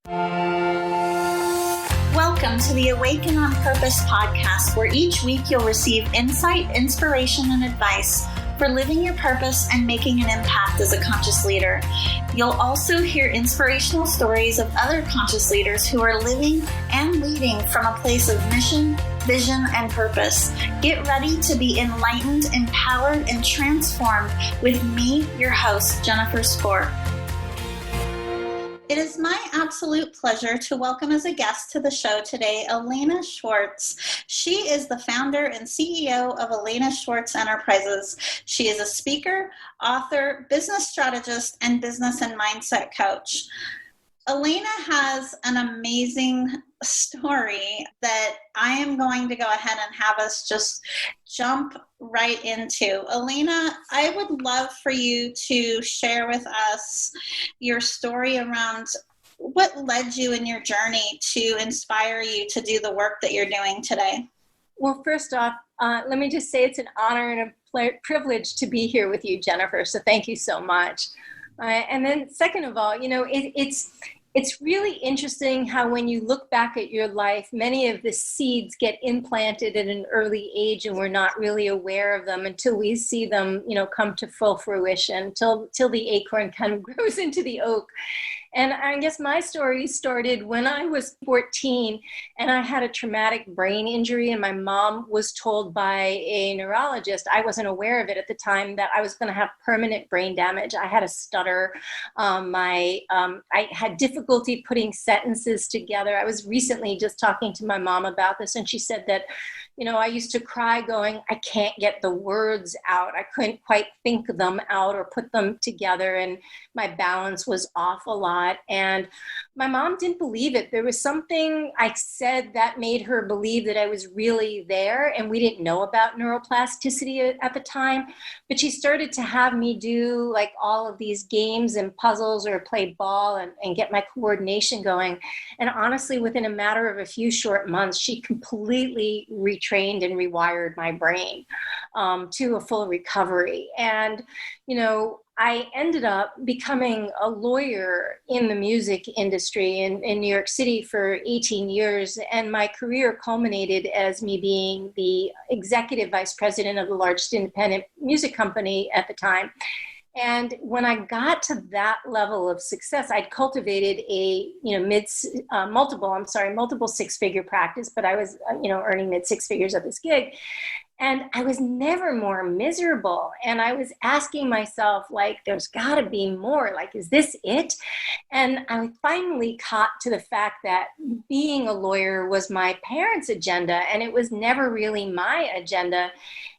Welcome to the Awaken on Purpose podcast, where each week you'll receive insight, inspiration, and advice for living your purpose and making an impact as a conscious leader. You'll also hear inspirational stories of other conscious leaders who are living and leading from a place of mission, vision, and purpose. Get ready to be enlightened, empowered, and transformed with me, your host, Jennifer Skor. It is my absolute pleasure to welcome as a guest to the show today, Alaina Schwartz. She is the founder and CEO of Alaina Schwartz Enterprises. She is a speaker, author, business strategist, and business and mindset coach. Alaina has an amazing story that I am going to go ahead and have us just jump right into. Alaina, I would love for you to share with us your story around what led you in your journey to inspire you to do the work that you're doing today. Well, first off, let me just say it's an honor and a privilege to be here with you, Jennifer. So thank you so much. And then second of all, it's really interesting how when you look back at your life, many of the seeds get implanted at an early age and we're not really aware of them until we see them, come to full fruition, till the acorn kind of grows into the oak. And I guess my story started when I was 14 and I had a traumatic brain injury, and my mom was told by a neurologist, I wasn't aware of it at the time, that I was going to have permanent brain damage. I had a stutter. I had difficulty putting sentences together. I was recently just talking to my mom about this, and she said that, I used to cry going, I can't get the words out. I couldn't quite think them out or put them together, and my balance was off a lot. And my mom didn't believe it. There was something I said that made her believe that I was really there, and we didn't know about neuroplasticity at the time. But she started to have me do like all of these games and puzzles or play ball and get my coordination going. And honestly, within a matter of a few short months, she completely retrained and rewired my brain to a full recovery. And, I ended up becoming a lawyer in the music industry in New York City for 18 years. And my career culminated as me being the executive vice president of the largest independent music company at the time. And when I got to that level of success, I'd cultivated a, multiple six-figure practice, but I was, earning mid six figures at this gig. And I was never more miserable. And I was asking myself, there's got to be more. Is this it? And I finally caught to the fact that being a lawyer was my parents' agenda, and it was never really my agenda.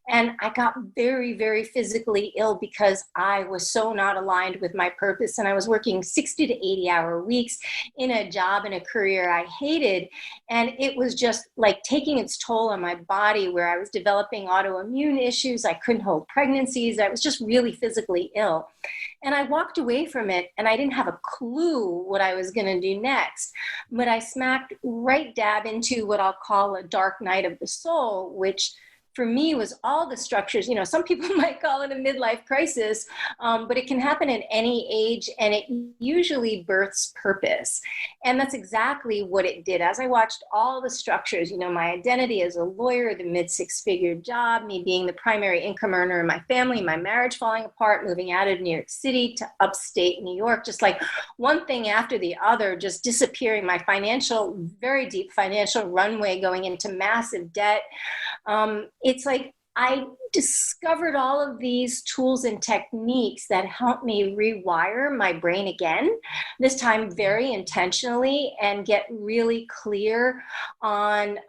And I got very, very physically ill because I was so not aligned with my purpose. And I was working 60 to 80-hour weeks in a job and a career I hated. And it was just taking its toll on my body, where I was developing autoimmune issues. I couldn't hold pregnancies. I was just really physically ill. And I walked away from it, and I didn't have a clue what I was going to do next. But I smacked right dab into what I'll call a dark night of the soul, which for me was all the structures. Some people might call it a midlife crisis, but it can happen at any age, and it usually births purpose. And that's exactly what it did. As I watched all the structures, my identity as a lawyer, the mid six-figure job, me being the primary income earner in my family, my marriage falling apart, moving out of New York City to upstate New York, just one thing after the other, just disappearing, my very deep financial runway going into massive debt. It's I discovered all of these tools and techniques that helped me rewire my brain again, this time very intentionally, and get really clear on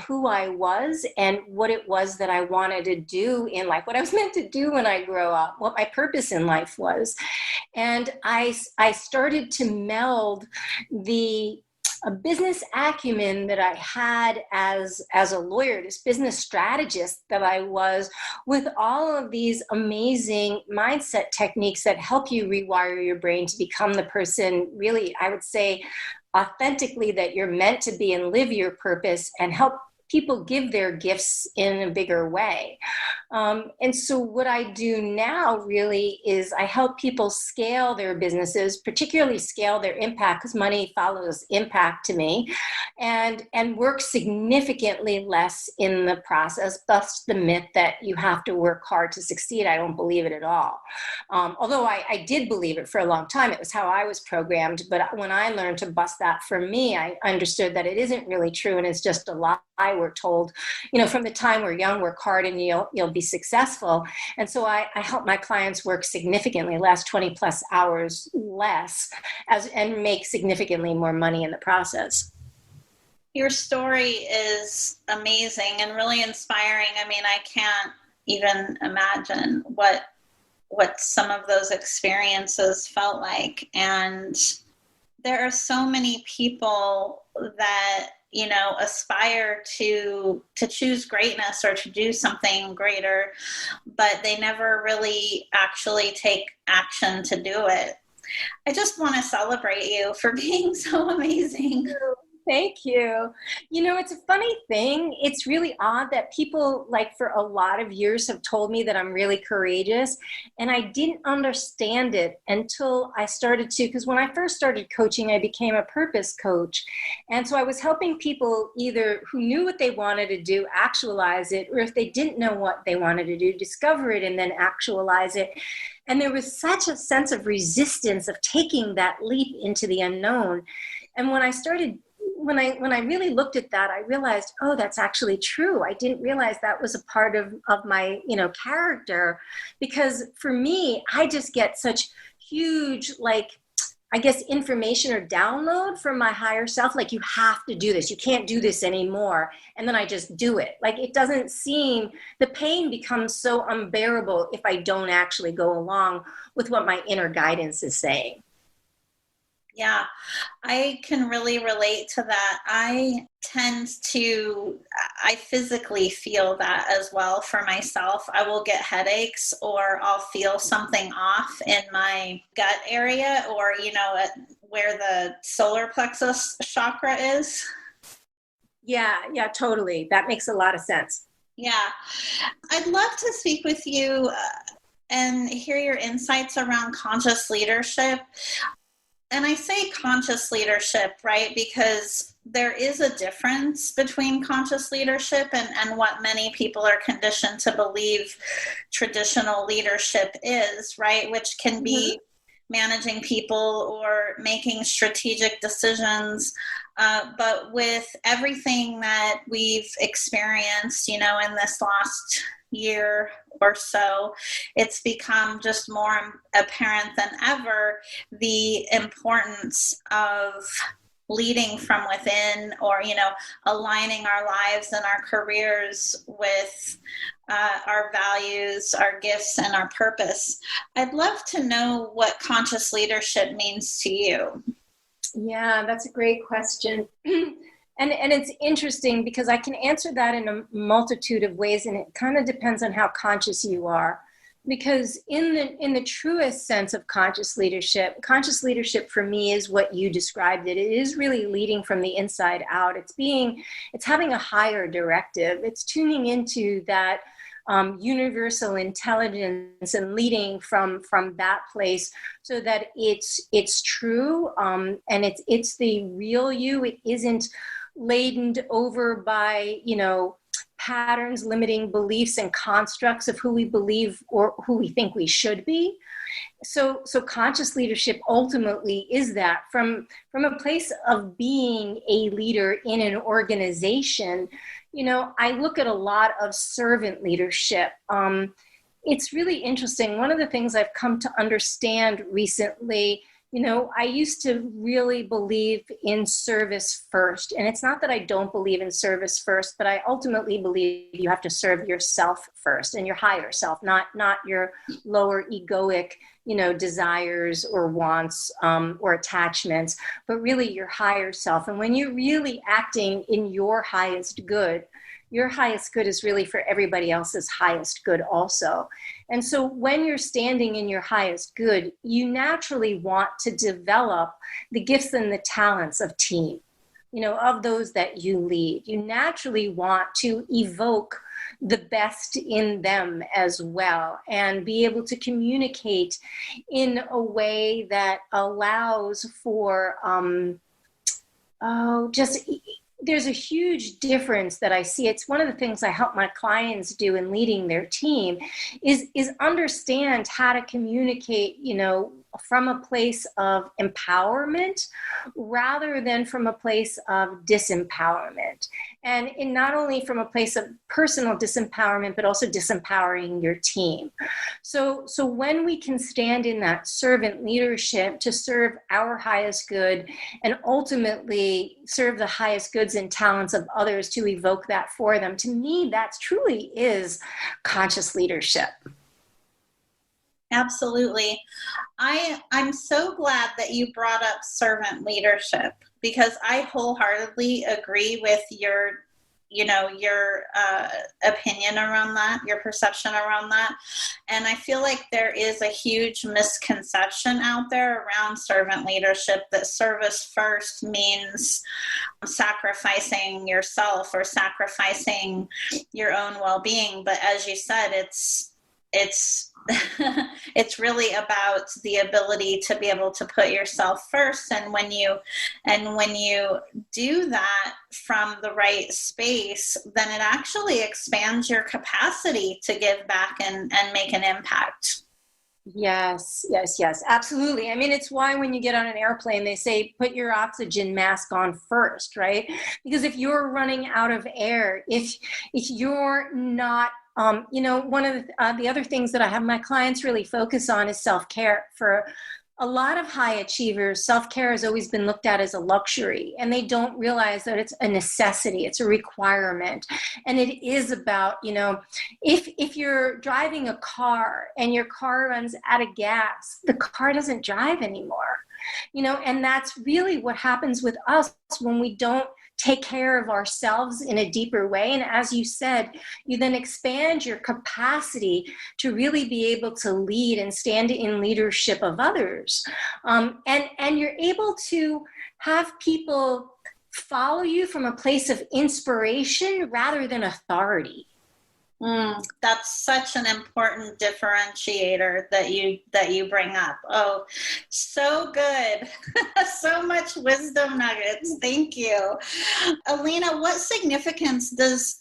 who I was and what it was that I wanted to do in life, what I was meant to do when I grow up, what my purpose in life was. And I started to meld a business acumen that I had as a lawyer, this business strategist that I was, with all of these amazing mindset techniques that help you rewire your brain to become the person, really, I would say, authentically that you're meant to be, and live your purpose and help people give their gifts in a bigger way. And so what I do now really is I help people scale their businesses, particularly scale their impact, because money follows impact to me, and work significantly less in the process. Thus the myth that you have to work hard to succeed. I don't believe it at all. Although I did believe it for a long time. It was how I was programmed. But when I learned to bust that for me, I understood that it isn't really true and it's just a lie. We're told, from the time we're young, work hard and you'll be successful. And so I help my clients work significantly less, 20 plus hours less, and make significantly more money in the process. Your story is amazing and really inspiring. I mean, I can't even imagine what some of those experiences felt like. And there are so many people that, aspire to choose greatness or to do something greater, but they never really actually take action to do it. I just want to celebrate you for being so amazing. Thank you. It's a funny thing. It's really odd that people, for a lot of years, have told me that I'm really courageous. And I didn't understand it until I started to, because when I first started coaching, I became a purpose coach. And so I was helping people either who knew what they wanted to do, actualize it, or if they didn't know what they wanted to do, discover it and then actualize it. And there was such a sense of resistance of taking that leap into the unknown. And when I really looked at that, I realized, oh, that's actually true. I didn't realize that was a part of my, character, because for me, I just get such huge, information or download from my higher self. Like, you have to do this. You can't do this anymore. And then I just do it. It doesn't seem, the pain becomes so unbearable if I don't actually go along with what my inner guidance is saying. Yeah, I can really relate to that. I physically feel that as well for myself. I will get headaches, or I'll feel something off in my gut area, or, where the solar plexus chakra is. Yeah, totally. That makes a lot of sense. Yeah. I'd love to speak with you and hear your insights around conscious leadership. And I say conscious leadership, right? Because there is a difference between conscious leadership and what many people are conditioned to believe traditional leadership is, right? Which can be managing people or making strategic decisions. But with everything that we've experienced, in this last year or so, it's become just more apparent than ever the importance of leading from within, or aligning our lives and our careers with our values, our gifts, and our purpose. I'd love to know what conscious leadership means to you. Yeah, that's a great question. And it's interesting because I can answer that in a multitude of ways, and it kind of depends on how conscious you are. Because in the truest sense of conscious leadership for me is what you described it. It is really leading from the inside out. It's having a higher directive. It's tuning into that universal intelligence and leading from that place, so that it's true, and it's the real you. It isn't laden over by patterns, limiting beliefs and constructs of who we believe or who we think we should be. So conscious leadership ultimately is that from a place of being a leader in an organization. I look at a lot of servant leadership. It's really interesting. One of the things I've come to understand recently, I used to really believe in service first. And it's not that I don't believe in service first, but I ultimately believe you have to serve yourself first, and your higher self, not your lower egoic, desires or wants or attachments, but really your higher self. And when you're really acting in your highest good is really for everybody else's highest good also. And so when you're standing in your highest good, you naturally want to develop the gifts and the talents of team. of those that you lead. You naturally want to evoke the best in them as well, and be able to communicate in a way that allows for, there's a huge difference that I see. It's one of the things I help my clients do in leading their team is understand how to communicate, from a place of empowerment rather than from a place of disempowerment. And in not only from a place of personal disempowerment, but also disempowering your team. So when we can stand in that servant leadership to serve our highest good and ultimately serve the highest goods and talents of others to evoke that for them, to me, that truly is conscious leadership. Absolutely. I'm so glad that you brought up servant leadership, because I wholeheartedly agree with your opinion around that, your perception around that. And I feel like there is a huge misconception out there around servant leadership, that service first means sacrificing yourself or sacrificing your own well-being. But as you said, it's it's really about the ability to be able to put yourself first. And when you do that from the right space, then it actually expands your capacity to give back and make an impact. Yes, absolutely. I mean, it's why when you get on an airplane, they say, put your oxygen mask on first, right? Because if you're running out of air, if you're not one of the other things that I have my clients really focus on is self-care. For a lot of high achievers, self-care has always been looked at as a luxury, and they don't realize that it's a necessity, it's a requirement. And it is about, if you're driving a car and your car runs out of gas, the car doesn't drive anymore. And that's really what happens with us when we don't take care of ourselves in a deeper way. And as you said, you then expand your capacity to really be able to lead and stand in leadership of others. And you're able to have people follow you from a place of inspiration rather than authority. That's such an important differentiator that you bring up. Oh, so good. So much wisdom nuggets. Thank you. Alaina, what significance does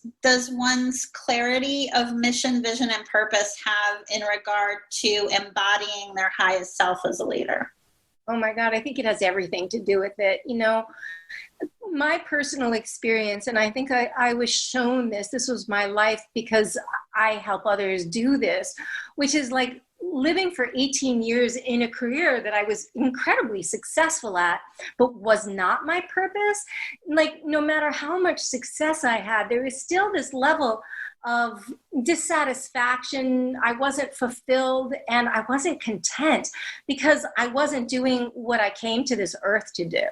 one's clarity of mission, vision, and purpose have in regard to embodying their highest self as a leader? Oh my God, I think it has everything to do with it. My personal experience, and I think I was shown this was my life because I help others do this, which is like living for 18 years in a career that I was incredibly successful at, but was not my purpose. Like, no matter how much success I had, there is still this level of dissatisfaction. I wasn't fulfilled and I wasn't content because I wasn't doing what I came to this earth to do.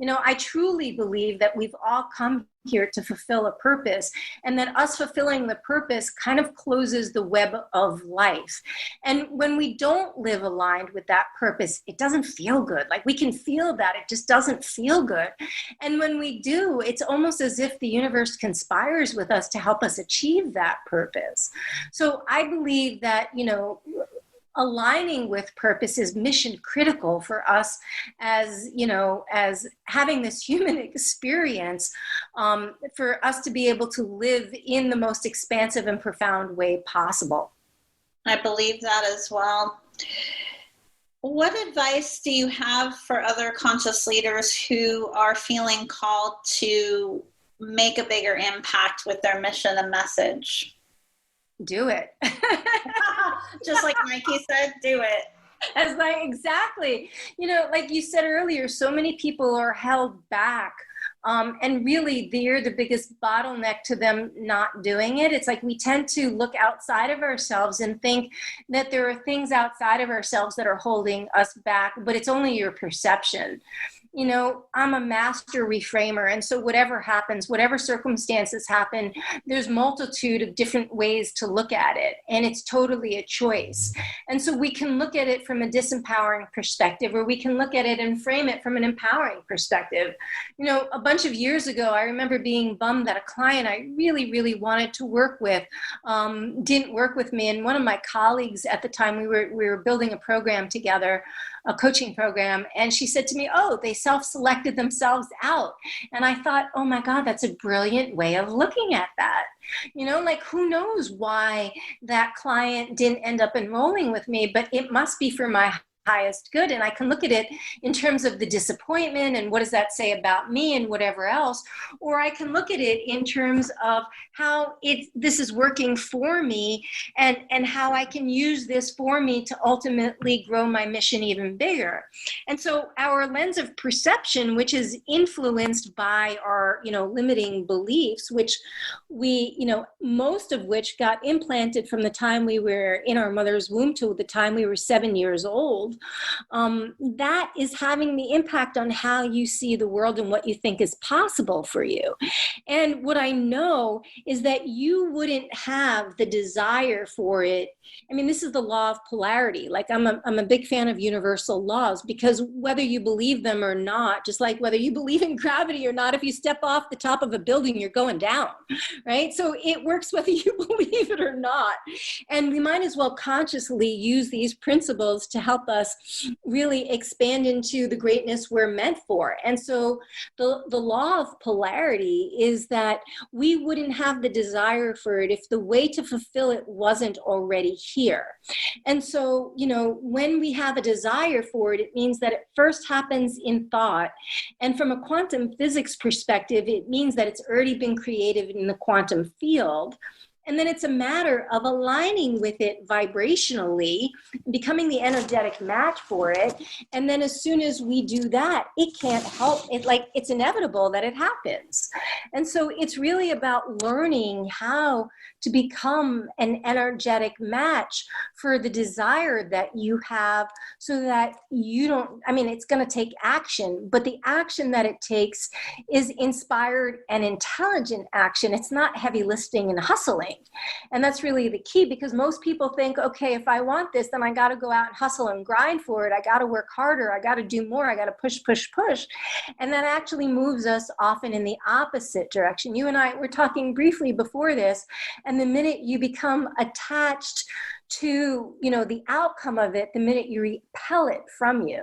I truly believe that we've all come here to fulfill a purpose, and that us fulfilling the purpose kind of closes the web of life. And when we don't live aligned with that purpose, it doesn't feel good. Like, we can feel that, it just doesn't feel good. And when we do, it's almost as if the universe conspires with us to help us achieve that purpose. So I believe that, aligning with purpose is mission critical for us as having this human experience, for us to be able to live in the most expansive and profound way possible. I believe that as well. What advice do you have for other conscious leaders who are feeling called to make a bigger impact with their mission and message? Do it. Just like Mikey said, do it. Exactly. Like you said earlier, so many people are held back. And really, they're the biggest bottleneck to them not doing it. It's like we tend to look outside of ourselves and think that there are things outside of ourselves that are holding us back, but it's only your perception. I'm a master reframer. And so whatever happens, whatever circumstances happen, there's multitude of different ways to look at it. And it's totally a choice. And so we can look at it from a disempowering perspective, or we can look at it and frame it from an empowering perspective. A bunch of years ago, I remember being bummed that a client I really, really wanted to work with didn't work with me. And one of my colleagues at the time, we were building a program together, a coaching program. And she said to me, "Oh, they self-selected themselves out." And I thought, oh my God, that's a brilliant way of looking at that. Who knows why that client didn't end up enrolling with me, but it must be for my highest good. And I can look at it in terms of the disappointment and what does that say about me and whatever else, or I can look at it in terms of how this is working for me and how I can use this for me to ultimately grow my mission even bigger. And so our lens of perception, which is influenced by our, limiting beliefs, which we, most of which got implanted from the time we were in our mother's womb to the time we were 7 years old, that is having the impact on how you see the world and what you think is possible for you. And what I know is that you wouldn't have the desire for it. I mean, this is the law of polarity. Like I'm a big fan of universal laws, because whether you believe them or not, just like whether you believe in gravity or not, if you step off the top of a building, you're going down, right? So it works whether you believe it or not. And we might as well consciously use these principles to help us really expand into the greatness we're meant for. And so the law of polarity is that we wouldn't have the desire for it if the way to fulfill it wasn't already here. And so, when we have a desire for it, it means that it first happens in thought. And from a quantum physics perspective, it means that it's already been created in the quantum field. And then it's a matter of aligning with it vibrationally, becoming the energetic match for it. And then as soon as we do that, it can't help it. It's inevitable that it happens. And so it's really about learning how to become an energetic match for the desire that you have, so that it's going to take action, but the action that it takes is inspired and intelligent action. It's not heavy lifting and hustling. And that's really the key, because most people think, okay, if I want this, then I got to go out and hustle and grind for it. I got to work harder. I got to do more. I got to push. And that actually moves us often in the opposite direction. You and I were talking briefly before this, and the minute you become attached to, the outcome of it, the minute you repel it from you.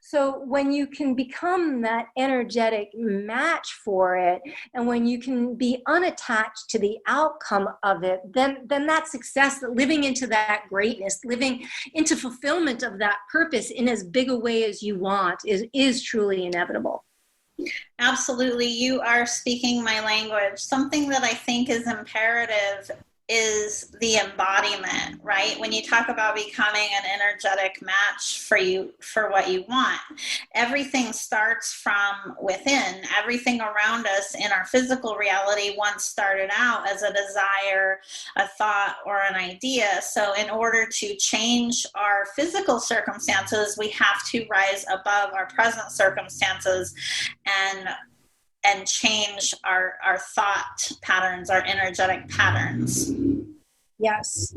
So when you can become that energetic match for it, and when you can be unattached to the outcome of it, then that success, living into that greatness, living into fulfillment of that purpose in as big a way as you want is truly inevitable. Absolutely. You are speaking my language. Something that I think is imperative is the embodiment, right? When you talk about becoming an energetic match for what you want, everything starts from within. Everything around us in our physical reality once started out as a desire, a thought, or an idea. So in order to change our physical circumstances, we have to rise above our present circumstances and change our thought patterns, our energetic patterns. Yes,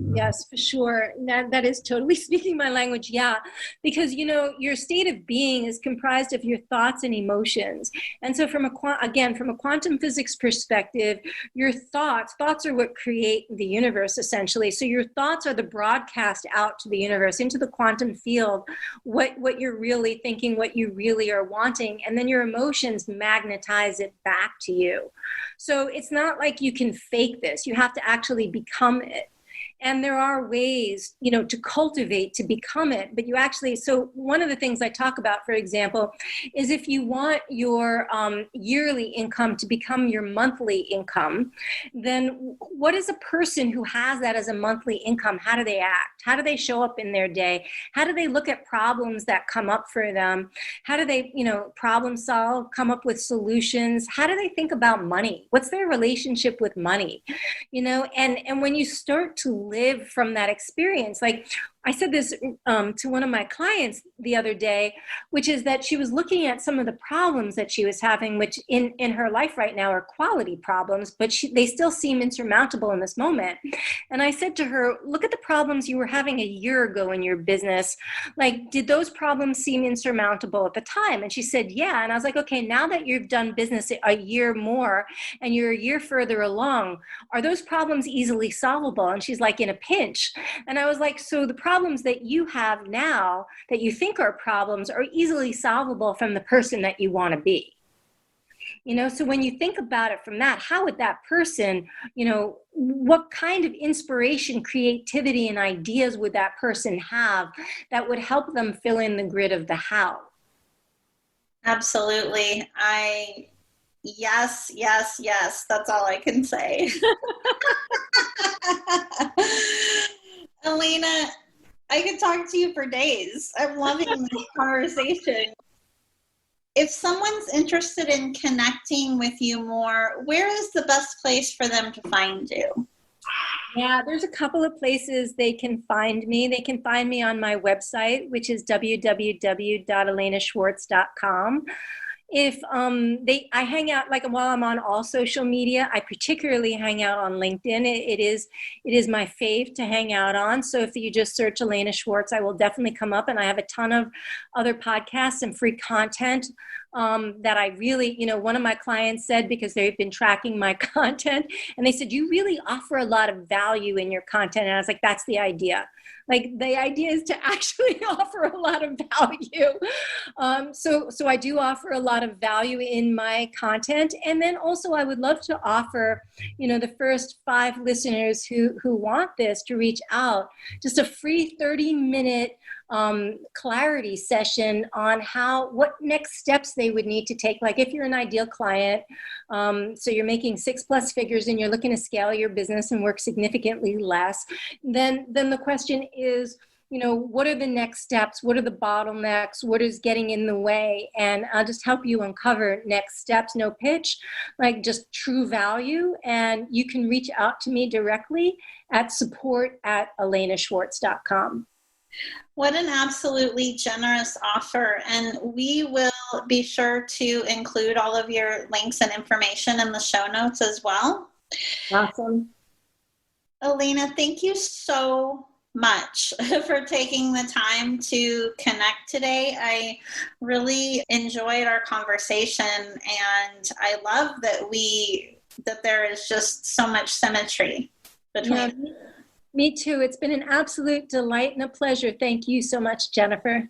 for sure. That is totally speaking my language. Yeah, because, your state of being is comprised of your thoughts and emotions. And so from a quantum physics perspective, your thoughts are what create the universe, essentially. So your thoughts are the broadcast out to the universe, into the quantum field, what you're really thinking, what you really are wanting. And then your emotions magnetize it back to you. So it's not like you can fake this. You have to actually become it. And there are ways, to cultivate, to become it. But so one of the things I talk about, for example, is if you want your yearly income to become your monthly income, then what is a person who has that as a monthly income? How do they act? How do they show up in their day? How do they look at problems that come up for them? How do they, problem solve, come up with solutions? How do they think about money? What's their relationship with money? And when you start to live from that experience, I said this to one of my clients the other day, which is that she was looking at some of the problems that she was having, which in her life right now are quality problems, but they still seem insurmountable in this moment. And I said to her, look at the problems you were having a year ago in your business. Like, did those problems seem insurmountable at the time? And she said, yeah. And I was like, okay, now that you've done business a year more and you're a year further along, are those problems easily solvable? And she's like, in a pinch. And I was like, so the problems that you have now that you think are problems are easily solvable from the person that you want to be. So when you think about it from that, how would that person, what kind of inspiration, creativity, and ideas would that person have that would help them fill in the grid of the how? Absolutely. Yes. That's all I can say. Alaina, I could talk to you for days. I'm loving this conversation. If someone's interested in connecting with you more, where is the best place for them to find you? Yeah, there's a couple of places they can find me. They can find me on my website, which is www.alainaschwartz.com. If I hang out, like, while I'm on all social media, I particularly hang out on LinkedIn. It is my fave to hang out on. So if you just search Alaina Schwartz, I will definitely come up. And I have a ton of other podcasts and free content that I really, one of my clients said, because they've been tracking my content, and they said, you really offer a lot of value in your content. And I was like, that's the idea. Like, the idea is to actually offer a lot of value. So I do offer a lot of value in my content. And then also I would love to offer, the first 5 listeners who want this to reach out, just a free 30-minute clarity session on what next steps they would need to take. Like, if you're an ideal client, so you're making 6+ figures and you're looking to scale your business and work significantly less, then the question is, what are the next steps? What are the bottlenecks? What is getting in the way? And I'll just help you uncover next steps. No pitch, like just true value. And you can reach out to me directly at support@alainaschwartz.com. What an absolutely generous offer. And we will be sure to include all of your links and information in the show notes as well. Awesome. Alaina, thank you so much for taking the time to connect today. I really enjoyed our conversation, and I love that there is just so much symmetry between. Yeah, me too. It's been an absolute delight and a pleasure. Thank you so much, Jennifer.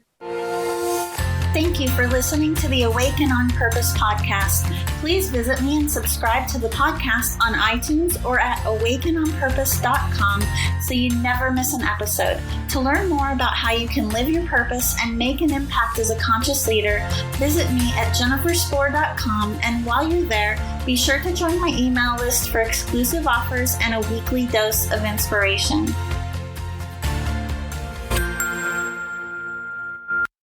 Thank you for listening to the Awaken on Purpose podcast. Please visit me and subscribe to the podcast on iTunes or at awakenonpurpose.com so you never miss an episode. To learn more about how you can live your purpose and make an impact as a conscious leader, visit me at jenniferspoor.com. And while you're there, be sure to join my email list for exclusive offers and a weekly dose of inspiration.